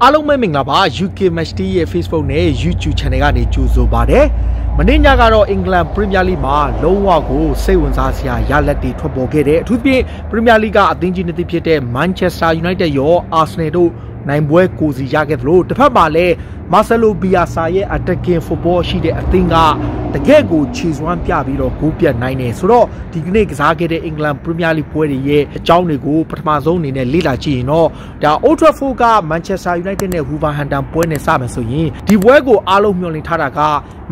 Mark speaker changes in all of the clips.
Speaker 1: အားလုံးပဲမင်္ဂလာပါ UK Match Day ရဲ့ Facebook နဲ့ YouTube Channel ကနေကြိုဆိုပါတယ်မနေ့ညကတော့အင်္ဂလန် Premier League မှာလုံးဝကိုစိတ်ဝင်စားစရာရလဒ်တွေထွက်ပေါ်ခဲ့တယ်အထူးဖြင့် Premier League ကအသင်းကြီးနှစ်သစ်ဖြစ်တဲ့ Manchester United ရော Arsenal တို့နိုင်ပွဲကိုစီရခဲ့သလိုတစ်ဖက်မှာလည်း Marcelo Bielsa ရဲ့ attacking football ရှိတဲ့အသင်းကတကယ့်ကိုခြေစွမ်းပြပြီးတော့ဂိုးပြတ်နိုင်တယ်ဆိုတော့ဒီကနေ့ကစားခဲ့တဲ့အင်္ဂလန် Premier League ပွဲတွေရဲ့အကြောင်းတွေကိုပထမဆုံးအနေနဲ့လေ့လာကြည့်ရင်တော့ဒါ Old Trafford က Manchester United နဲ့ Wolverhampton ပွဲနဲ့စမယ်ဆိုရင်ဒီပွဲကိုအားလုံးမျှော်လင့်ထားတာက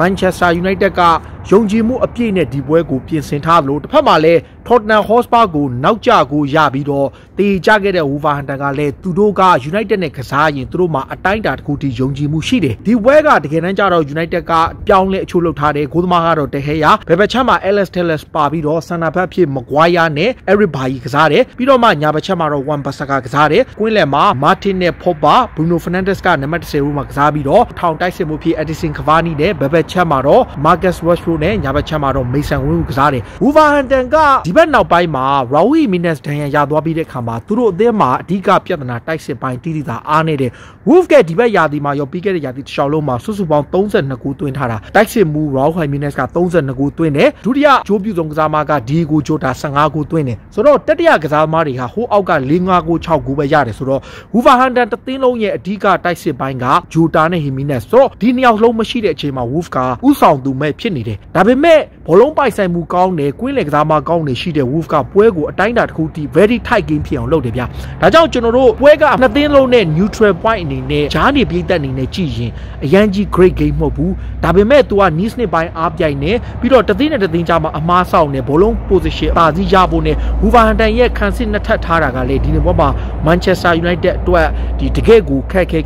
Speaker 1: Manchester United ကယုံကြည်မှုအပြည့်နဲ့ဒီပွဲကိုပြင်ဆင်ထားသလိုတစ်ဖက်မှာလည်း Tottenham Hotspur ကိုနောက်ကျကိုရပြီးတော့တေချခဲ့တဲ့ Wolverhampton ကလည်းသူတို့က United နဲ့ကစားရင်သူတို့မှာအတိုင်းအတာတစ်ခုထိယုံကြည်မှုရှိတယ်ဒီပွဲကတကယ်တမ်းကျတော့ United ကပြောင်းလဲအချို့လုပ်ထားတယ်ဂိုးသမားကတော့တဟဲရဘယ်ဘက်ချမ်းမှာ Alex Telles ပါပြီးတော့ Center back ဖြစ် Maguire နဲ့ Eric Bailly ကစားတယ်ပြီးတော့မှညာဘက်ချမ်းမှာတော့ Wan-Bissaka ကစားတယ်ကွင်းလယ်မှာ Martin နဲ့ Pogba Bruno Fernandes ကနံပါတ်10ဦးမှာကစားပြီးတော့ထောင်တိုက်စစ်မှုဖြစ် Edinson Cavani နဲ့ဘယ်ဘက်ချမ်းမှာတော့ Marcus Rashford နဲ့ညာဘက်ချမ်းမှာတော့ Mason Greenwood ကစားတယ် Wolverhampton ကဒီဘက်နောက်ပိုင်းမှာ Raul Jimenez ဒဏ်ရာရသွားပြီးတဲ့ခါမှာသူတို့အသင်းမှာအဓိကပြဿနာတိုက်စစ်ပိုင်းတိတိသာအားနေတယ် Wolves ကဒီဘက်ယာတီမှာရောပြီးခဲ့တဲ့ယာတီတစ်လျှောက်လုံးမှာစုစုပေါင်း32ဂိုးသွင်းထားတာတိုက်စစ်မှု Raul Jimenez က32ဂိုးသွင်းတယ်ဒုတိယဂျိုးပြုဆုံးကစားမက Diego Jota 15ဂိုးသွင်းတယ်ဆိုတော့တတိယကစားသမားတွေကဟိုအောက်က4-5ဂိုး6ဂိုးပဲရတယ်ဆိုတော့ Wolverhampton တသင်းလုံးရဲ့အဓိကတိုက်စစ်ပိုင်းက Jota နဲ့ Jimenez ဆိုတော့ဒီနှစ်ယောက်လုံးမရှိတဲ့အချိန်မှာ Wolves ကဥဆောင်သူမဲ့ဖြစ်နေတယ်ဒါပေမဲ့ဘောလုံးပိုက်ဆိုင်မှုကောင်းတယ်ကွင်းလယ်ကစားမကောင်းတယ်ရှိတဲ့ Wolves ကပွဲကိုအတိုင်းအတာတစ်ခုထိ very tight game ဖြစ်အောင်လုပ်တယ်ဗျဒါကြောင့်ကျွန်တော်တို့ပွဲကနှစ်သင်းလုံးနဲ့ neutral point အနေနဲ့ဂျားနေပြည်သက်အနေနဲ့ကြည့်ရင်အရန်ကြီး great game မဟုတ်ဘူးဒါပေမဲ့ तू က nice နှစ်ပိုင်းအားပြိုင်နေပြီးတော့တသင်းနဲ့တသင်းကြားမှာအမားဆောင်နေဘောလုံး position အပါစီရဖို့နဲ့ Wolverhampton ရဲ့ခံစစ်နှစ်ထပ်ထားတာကလည်းဒီနေ့ဘောမှာ Manchester United အတွက်ဒီတကယ့်ကိုခက်ခဲ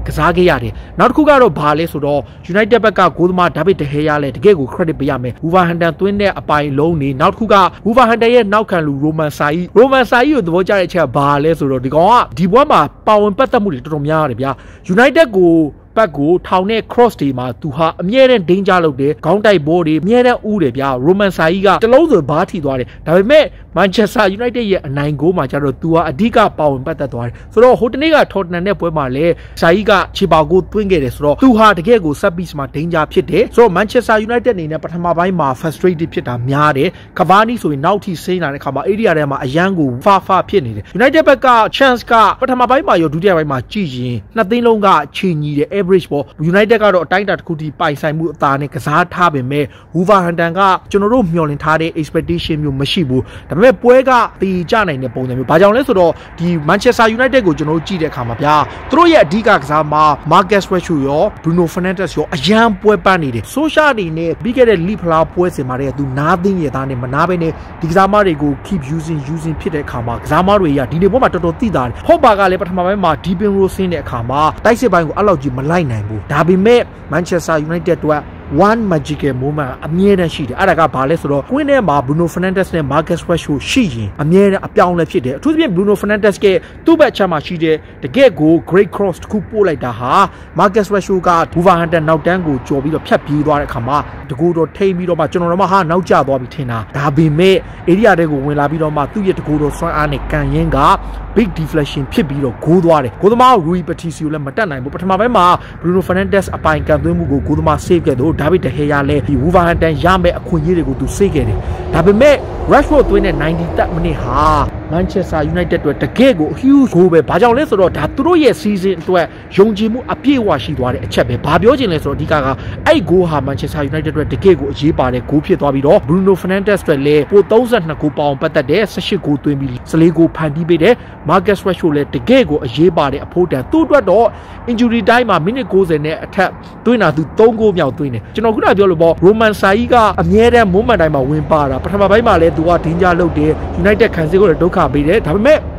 Speaker 1: ကစားခဲ့ရတယ်နောက်တစ်ခုကတော့ဘာလဲဆိုတော့ United ဘက်ကဂိုးသမား David De Gea လည်းတကယ့်ကို credit ပေးရမယ် Wolverhampton သွင်းတဲ့အပိုင်လုံးနေနောက်တစ်ခုက Wolverhampton ရဲ့နောက်ခံလူ Roman Saiz ကိုသဘောကျတဲ့အချက်ကဘာလဲဆိုတော့ဒီကောင်ကဒီဘွဲမှာပါဝင်ပတ်သက်မှုတွေတော်တော်များရတယ်ဗျာ United ကိုပတ်ကိုထောင်နဲ့ cross တွေမှာသူဟာအမြဲတမ်း danger လုပ်တယ်ခေါင်းတိုက်ဘောတွေအမြဲတမ်းဥတယ်ဗျာ Roman Saiz ကတလုံးဆိုဘားထီသွားတယ်ဒါပေမဲ့ Manchester United ရဲ့အနိုင်ဂိုးမှာကျတော့သူဟာအဓိကပါဝင်ပတ်သက်သွားတယ်ဆိုတော့ဟိုတနေ့က Tottenham နဲ့ပွဲမှာလည်း Saiz ကခြေပါကိုသွင်းခဲ့တယ်ဆိုတော့သူဟာတကယ်ကို set piece မှာ danger ဖြစ်တယ်ဆိုတော့ Manchester United အနေနဲ့ပထမပိုင်းမှာ frustrated ဖြစ်တာများတယ် Cavani ဆိုရင်နောက်ထိစိမ့်လာတဲ့ခါမှာ area ထဲမှာအရန်ကိုဖာဖြစ်နေတယ် United ဘက်က chance ကပထမပိုင်းမှာရောဒုတိယပိုင်းမှာကြည့်ရင်နှစ်သင်းလုံးကချိန်ညီတယ် average ပေါ့ United ကတော့အတိုင်းအတာတစ်ခုထိပိုင်ဆိုင်မှုအသာနဲ့ကစားထားပေမဲ့ Wolverhampton ကကျွန်တော်တို့မျှော်လင့်ထားတဲ့ expectation မျိုးမရှိဘူးဒါပေမဲ့ပွဲကတေချနိုင်တဲ့ပုံစံမျိုးဘာကြောင့်လဲဆိုတော့ဒီ Manchester United ကိုကျွန်တော်တို့ကြည့်တဲ့အခါမှာဗျာသူတို့ရဲ့အဓိကကစားမှာ Marcus Rashford ရော Bruno Fernandes ရောအရန်ပွဲပန်းနေတယ် social တွေနဲ့ပြီးခဲ့တဲ့ League ဖလားပွဲစဉ်မှာတည်းကသူနားသိင်းရသားနဲ့မနားဘဲနဲ့ဒီကစားမတွေကို keep using ဖြစ်တဲ့အခါမှာကစားမတွေကဒီနေ့ပွဲမှာတော်တော်သိတာတယ်ဟုတ်ပါကလည်းပထမပိုင်းမှာ Deepin Rose ဆင်းတဲ့အခါမှာတိုက်စစ်ပိုင်းကိုအဲ့လောက်ကြီးမလိုက်နိုင်ဘူးဒါပေမဲ့ Manchester United တို့ကone magical moment အမြဲတမ်းရှိတယ်အဲ့ဒါကဘာလဲဆိုတော့ကွင်းထဲမှာ Bruno Fernandes နဲ့ Marcus Rashford ရှိရင်အမြဲတမ်းအပြောင်းလဲဖြစ်တယ်အထူးသဖြင့် Bruno Fernandes ကသူ့ဘက်ချမ်းမှာရှိတဲ့တကယ့်ကို great cross တစ်ခုပို့လိုက်တာဟာ Marcus Rashford က Wolverhampton နောက်တန်းကိုကြော်ပြီးတော့ဖြတ်ပြေးသွားတဲ့အခါမှာတကူတော့ထိမ့်ပြီးတော့မှကျွန်တော်တို့မှဟာနောက်ကျသွားပြီထင်တာဒါပေမဲ့ area တွေကိုဝင်လာပြီးတော့မှသူ့ရဲ့တကူတော့စွမ်းအားနဲ့ကန်ရင်းက big deflection ဖြစ်ပြီးတော့ဂိုးသွားတယ်ဂိုးသမား Rui Patricio လည်းမတက်နိုင်ဘူးပထမပိုင်းမှာ Bruno Fernandes အပိုင်ကန်သွင်းမှုကိုဂိုးသမား save ခဲ့တော့ David De Gea လည်းဒီ Wolverhampton ရမယ့်အခွင့်အရေးတွေကိုသူ save ခဲ့တယ်ဒါပေမဲ့ Rashford သွင်းတဲ့90 တက်မိနစ်ဟာ Manchester United အတွက်တကယ့်ကို huge goal ပဲဘာကြောင့်လဲဆိုတော့ဒါသူတို့ရဲ့ season အတွက်ယုံကြည်မှုအပြည့်အဝရှိသွားတဲ့အချက်ပဲဘာပြောချင်လဲဆိုတော့အဓိကအဲ့ goal ဟာ Manchester United အတွက်တကယ့်ကိုအရေးပါတဲ့ goal ဖြစ်သွားပြီးတော့ Bruno Fernandes အတွက်လည်းပို32 goal ပေါင်ပတ်သက်တဲ့18 goal သွင်းပြီး14 goal ဖန်တီးပေးတယ် Marcus Rashford လည်းတကယ့်ကိုအရေးပါတဲ့အဖို့တန်သူ့အတွက်တော့ injury time မှာမိနစ်90နဲ့အထက်သွင်းတာသူ3 goal မြောက်သွင်းတယ်ကျွန်တော်ခုနပြောလို့ပေါ့ Roman Saiz ကအမြဲတမ်း moment တိုင်းမှာဝင်ပါတာပထမပိုင်းမှာလည်းသူက danger လုပ်တယ် United ခံစစ်ကိုလည်းဒုက္ခပေးတယ်ဒါပေမဲ့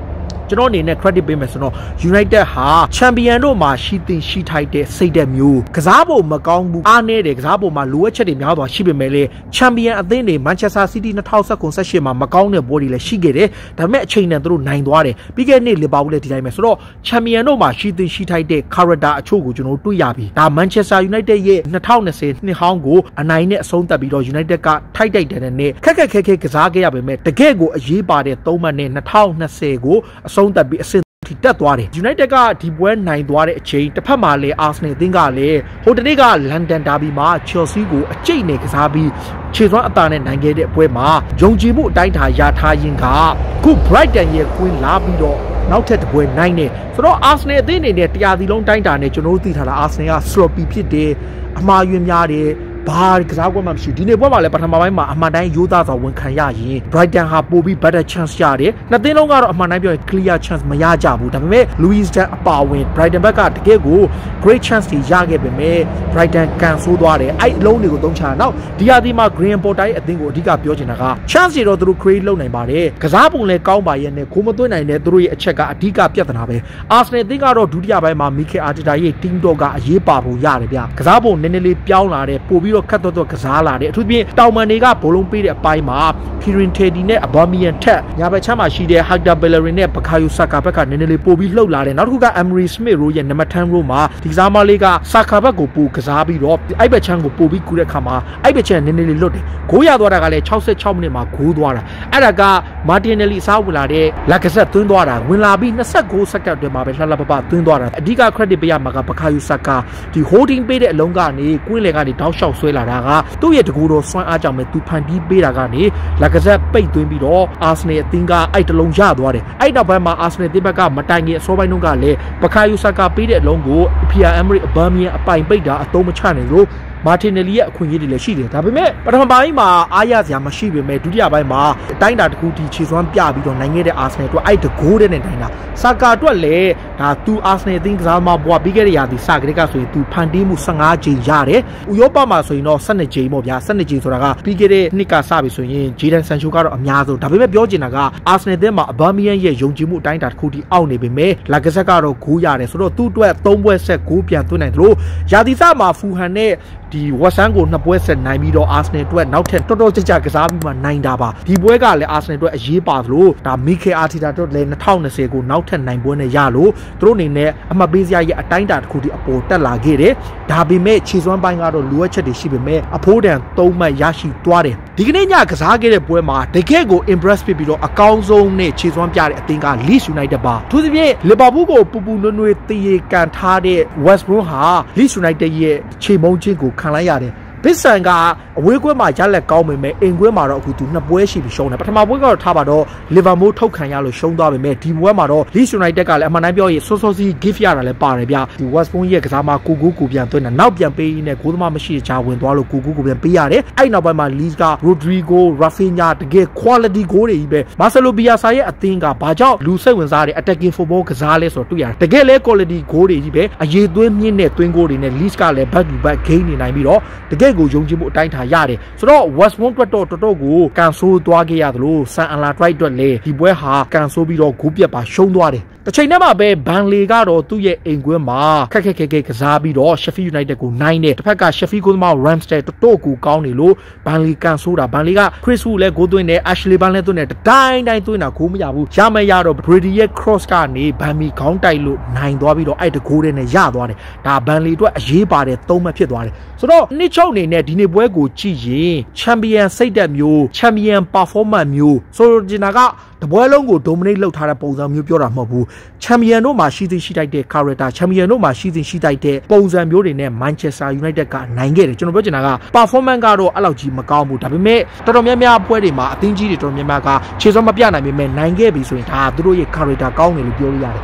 Speaker 1: ကျွန်တော်အနေနဲ့ credit ပေးမယ်ဆိုတော့ United ဟာ champion တို့မှာရှိတင်ရှိထိုက်တဲ့စိတ်သက်မျိုးကစားပုံမကောင်းဘူးအားနည်းတယ်ကစားပုံမှာလိုအပ်ချက်တွေများသွားရှိပေမဲ့လေ champion အသင်းတွေ Manchester City 2019-18မှာမကောင်းတဲ့ဘောတွေလည်းရှိခဲ့တယ်ဒါပေမဲ့အချိန်နဲ့သူတို့နိုင်သွားတယ်ပြီးခဲ့တဲ့နေ့ Liverpool လည်းဒီတိုင်းပဲဆိုတော့ champion တို့မှာရှိတင်ရှိထိုက်တဲ့ character အချို့ကိုကျွန်တော်တို့တွေ့ရပြီဒါ Manchester United ရဲ့2020နှစ်ဟောင်းကိုအနိုင်နဲ့အဆုံးသတ်ပြီးတော့ United ကထိုက်တဲ့နဲ့ခက်ခဲကစားခဲ့ရပေမဲ့တကယ့်ကိုအရေးပါတဲ့3မှတ်နဲ့2020ကိုအဆုံးသတ်ပြီးအဆင့် ထိတက်သွားတယ် United ကဒီပွဲနိုင်သွားတဲ့အချိန်တစ်ဖက်မှာလည်း Arsenal အသင်းကလည်းဟိုတနေ့က London Derby မှာ Chelsea ကိုအကျိတ်နဲ့ကစားပြီးခြေစွမ်းအသာနဲ့နိုင်ခဲ့တဲ့ပွဲမှာယုံကြည်မှုအတိုင်းထားရထားရင်ကခု Brighton ရဲ့ကွင်းလာပြီးတော့နောက်ထပ်တစ်ပွဲနိုင်နေဆိုတော့ Arsenal အသင်းအနေနဲ့တရားစီလုံးတိုင်းတာနဲ့ကျွန်တော်တို့သိထားတာ Arsenal က sloppy ဖြစ်တယ်အမှားယွင်းများတယ်ဘာကစားကွက်မှမရှိဒီနေ့ပွဲမှာလည်းပထမပိုင်းမှာအမှန်တိုင်းရိုးသားစွာဝန်ခံရရင် Brighton ဟာပိုပြီး better chance ရတယ်နှစ်သင်းလုံးကတော့အမှန်တိုင်းပြောရင် clear chance မရကြဘူးဒါပေမဲ့ Luis Dan အပါဝင် Brighton ဘက်ကတကယ်ကို great chance တွေရခဲ့ပေမဲ့ Brighton ကန်ဆိုးသွားတယ်အဲ့အလုံးတွေကိုသုံးချတာနောက်ဒီဟာဒီမှာ Green Porter ရဲ့အသင်းကိုအဓိကပြောချင်တာက chance တွေတော့သူတို့ create လုပ်နိုင်ပါတယ်ကစားပုံလည်းကောင်းပါရဲ့နဲ့ကိုမသွင်းနိုင်တဲ့သူတို့ရဲ့အချက်ကအဓိကပြဿနာပဲ Arsenal အသင်းကတော့ဒုတိယပိုင်းမှာ Mikel Arteta ရဲ့ team talk ကအရေးပါဖို့ရတယ်ဗျကစားပုံနည်းနည်းလေးပြောင်းလာတယ်ပို့ပြီးတော့ခတ်တော့ကစားလာတယ်အထူးဖြင့်တောင်မန်တွေကဘလုံးပေးတဲ့အပိုင်းမှာ Kieran Tierney နဲ့ Aubameyang ထက်ညာဘက်ချမ်းမှာရှိတဲ့ Hector Bellerin နဲ့ Bukayo Saka ဘက်ကနည်းနည်းလေးပို့ပြီးလှုပ်လာတယ်နောက်တစ်ခုက Emery Smith Rowe ရဲ့နံပါတ်10 row မှာဒီကစားမလေးက Saka ဘက်ကိုပို့ကစားပြီးတော့အဲ့ဘက်ချမ်းကိုပို့ပြီးကူတဲ့ခါမှာအဲ့ဘက်ချမ်းနည်းနည်းလေးလွတ်တယ်ဂိုးရသွားတာကလည်း66မိနစ်မှာဂိုးသွားတာအဲ့ဒါက Martinelli စားဝင်လာတဲ့ Lacazette သွင်းသွားတာဝင်လာပြီး29စက္ကန့်အတွင်းမှာပဲလှလှပပသွင်းသွားတာအဓိက credit ပေးရမှာက Bukayo Saka ဒီ holding ပေးတဲ့အလုံးကနေကွင်းလေကနေတောက်လျှောက်ဆွဲလာတာကသူ့ရဲ့တကူတော်စွမ်းအားကြောင့်ပဲသူဖန်တီးပေးတာကနေ Lacazette ပိတ်သွင်းပြီးတော့ Arsenal အသင်းကအဲ့တလုံးရသွားတယ်အဲ့နောက်ပိုင်းမှာ Arsenal အသင်းဘက်ကမတိုင်ခင်အစောပိုင်းတုန်းကလည်း Bukayo Saka ပေးတဲ့အလုံးကို Pierre-Emerick Aubameyang အပိုင်ပိတ်တာအသုံးမချနိုင်လို့Martinelli ရဲ့အခွင့်အရေးတွေလည်းရှိတယ်ဒါပေမဲ့ပထမပိုင်းမှာအားရစရာမရှိပေမဲ့ဒုတိယပိုင်းမှာအတိုင်းတာတစ်ခုတီခြေစွမ်းပြပြီးတော့နိုင်ခဲ့တဲ့ Arsenal အတွက်အဲ့တကိုးတဲ့နဲ့နိုင်တာ Saka အတွက်လည်းဒါသူ Arsenal အသင်းကစားသမားဘွားပြီးခဲ့တဲ့ရာသီစကတည်းကဆိုရင်သူဖန်တီးမှု15ချိန်ရတယ်ဥရောပမှာဆိုရင်တော့12ချိန်ပေါ့ဗျာ12ချိန်ဆိုတာကပြီးခဲ့တဲ့နှစ်ကစပြီဆိုရင် Jadon Sancho ကတော့အများဆုံးဒါပေမဲ့ပြောချင်တာက Arsenal အသင်းမှာ Aubameyang ရဲ့ယုံကြည်မှုအတိုင်းတာတစ်ခုတီအောက်နေပေမဲ့ Lacazette ကတော့ဂိုးရတယ်ဆိုတော့သူ့အတွက်3ပွဲဆက်ဂိုးပြန်သွင်းနိုင်တယ်လို့ရာသီစမှာ Fulham နဲ့ဒီဝက်ဆန်ကို2ပွဲဆက်နိုင်ပြီးတော့ Arsenal အတွက်နောက်ထပ်တော်တော်ကြကြကစားပြီးမှနိုင်တာပါဒီပွဲကလည်း Arsenal အတွက်အရေးပါသလိုဒါ Mikel Arteta တို့လည်း2020ကိုနောက်ထပ်နိုင်ပွဲနဲ့ရလို့သူတို့အနေနဲ့အမှတ်ပေးစရာရဲ့အတိုင်းတာတစ်ခုဒီအပေါ်တက်လာခဲ့တယ်ဒါပေမဲ့ခြေစွမ်းပိုင်းကတော့လိုအပ်ချက်တွေရှိပေမဲ့အဖိုးတန်3မှတ်ရရှိသွားတယ်ဒီကနေ့ညကစားခဲ့တဲ့ပွဲမှာတကယ်ကို impress ဖြစ်ပြီးတော့အကောင်းဆုံးနဲ့ခြေစွမ်းပြတဲ့အသင်းက Leeds United ပါသူသဖြင့် Liverpool ကိုပူပူနွေ့နွေ့တရေကန်ထားတဲ့ West Brom ဟာ Leeds United ရဲ့ခြေမုံချင်းကိုခံလိုက်ရတယ်ဘစ်ဆန်ကအဝေးကွင်းမှာရလက်ကောင်းပေမဲ့အိမ်ကွင်းမှာတော့အခုသူ2ပွဲရှိပြီးရှုံးတယ်ပထမပွဲကတော့ထားပါတော့ Liverpool ထုတ်ခံရလို့ရှုံးသွားပေမဲ့ဒီပွဲမှာတော့ Leeds United ကလည်းအမှန်တမ်းပြောရင်စောစောစီး gift ရတာလည်းပါတယ်ဗျဒီ West Brom ရဲ့ကစားမကိုပြန်သွင်းတာနောက်ပြန်ပေးရင်းနဲ့ဂိုးသမားမရှိတဲ့ဂျာဝင်သွားလို့ကိုပြန်ပေးရတယ်အဲ့နောက်ပိုင်းမှာ Leeds က Rodrigo Rafinha တကယ် quality ဂိုးတွေကြီးပဲ Marcelo Bielsa ရဲ့အသင်းကဘာကြောင့်လူစိတ်ဝင်စားတဲ့ attacking football ကစားလဲဆိုတော့တွေ့ရတယ်တကယ်လဲ quality ဂိုးတွေကြီးပဲအရေးသွင်းမြင့်တဲ့သွင်းဂိုးတွေနဲ့ Leeds ကလည်း back to back gain နေနိုင်ပြီးတော့တကယ်ကိုယုံကြည်မှုအတိုင်းထားရတယ်ဆိုတော့ West Brom တော်တော်ကိုကန်ဆိုးသွားခဲ့ရတယ်လို့ San Allardyce အတွက်လည်းဒီပွဲဟာကန်ဆိုးပြီးတော့ဂိုးပြတ်ပါရှုံးသွားတယ်တချိန်ထဲမှာပဲဘန်လီကတော့သူ့ရဲ့အိမ်ကွင်းမှာခက်ခဲကစားပြီးတော့ Sheffield United ကိုနိုင်တယ်တစ်ဖက်က Sheffield ကိုသမား Ramsdale တော်ကိုကောင်းနေလို့ဘန်လီကန်ဆိုးတာဘန်လီက Chris Wood လည်းဂိုးသွင်းတယ် Ashley Barnes လည်းသွင်းတယ်တိုင်းသွင်းတာဂိုးမရဘူးရမရတော့ Brady ရဲ့ cross ကနေဘန်မီခေါင်းတိုက်လို့နိုင်သွားပြီးတော့အဲ့တဂိုးတဲ့နဲ့ရသွားတယ်ဒါဘန်လီအတွက်အရေးပါတဲ့3မှတ်ဖြစ်သွားတယ်ဆိုတော့နှစ်ချုပ်အနေနဲ့ဒီနေ့ပွဲကိုကြည့်ရင် Champion စိတ်သက်မျိုး Champion performance မျိုးဆိုတော့ဒီနာကတပွဲလုံးကို dominate လုပ်ထားတဲ့ပုံစံမျိုးပြောတာမဟုတ်ဘူး Champion တို့မှာရှိတိုက်တဲ့ character Champion တို့မှာရှိတိုက်တဲ့ပုံစံမျိုးတွေနဲ့ Manchester United ကနိုင်ခဲ့တယ်ကျွန်တော်ပြောချင်တာက performance ကတော့အဲ့လောက်ကြီးမကောင်းဘူးဒါပေမဲ့တော်တော်များများပွဲတွေမှာအသင်းကြီးတွေတော်တော်များများကခြေစွမ်းမပြနိုင်ပေမဲ့နိုင်ခဲ့ပြီဆိုရင်ဒါသူတို့ရဲ့ character ကောင်းတယ်လို့ပြောလို့ရတယ်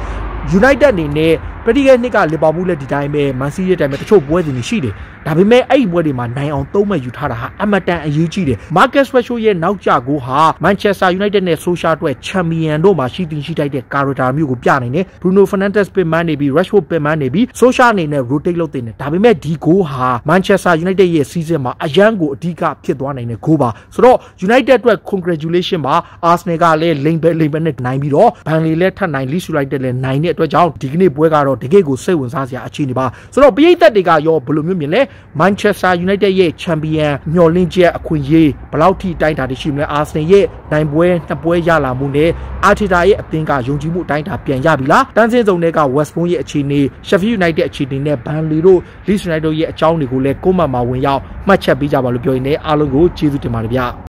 Speaker 1: United အနေနဲ့ပတိကနှစ်က Liverpool လည်းဒီတိုင်းပဲ Man City ရဲ့တိုင်းပဲတချို့ပွဲတွေရှိတယ်ဒါပေမဲ့အဲ့ဒီပွဲတွေမှာနိုင်အောင်3မှတ်ယူထားတာဟာအမတန်အရေးကြီးတယ် Marcus Rashford ရဲ့နောက်ကျဂိုးဟာ Manchester United နဲ့ Solskjaer အတွက် Champion တို့မှာရှိတိုက်တဲ့ character မျိုးကိုပြနိုင်တယ် Bruno Fernandes ပင်မနေပြီး Rashford ပင်မနေပြီး Solskjaer အနေနဲ့ rotate လုပ်တင်တယ်ဒါပေမဲ့ဒီဂိုးဟာ Manchester United ရဲ့ season မှာအရန်ကိုအဓိကဖြစ်သွားနိုင်တဲ့ဂိုးပါဆိုတော့ United အတွက် congratulation ပါ Arsenal ကလည်းလိမ့်ပဲနဲ့နိုင်ပြီးတော့ Burnley လည်းထပ်နိုင် Leeds United လည်းနိုင်တဲ့အတွက်ကြောင့်ဒီကနေ့ပွဲကတော့တကယ်ကိုစိတ်ဝင်စားစရာအခြေအနေပါဆိုတော့ပရိသတ်တွေကရောဘယ်လိုမျိုးမြင်လဲ Manchester United ရဲ့ Champion မျှော်လင့်ချက်အခွင့်အရေးဘယ်လောက်ထိတိုင်းတာရှိမလဲ Arsenal ရဲ့နိုင်ပွဲ2ပွဲရလာမှုနဲ့ Arteta ရဲ့အသင်းကယုံကြည်မှုအတိုင်းတာပြန်ရပြီလားတန်းစင်းစုံတွေက West Brom ရဲ့အခြေအနေ Sheffield United အခြေအနေနဲ့ Burnley တို့ Leeds United ရဲ့အကြောင်းတွေကိုလည်းကိုယ့်မှမှာဝင်ရောက်မှတ်ချက်ပေးကြပါလို့ပြောရင်းနဲ့အားလုံးကိုကျေးဇူးတင်ပါတယ်ဗျ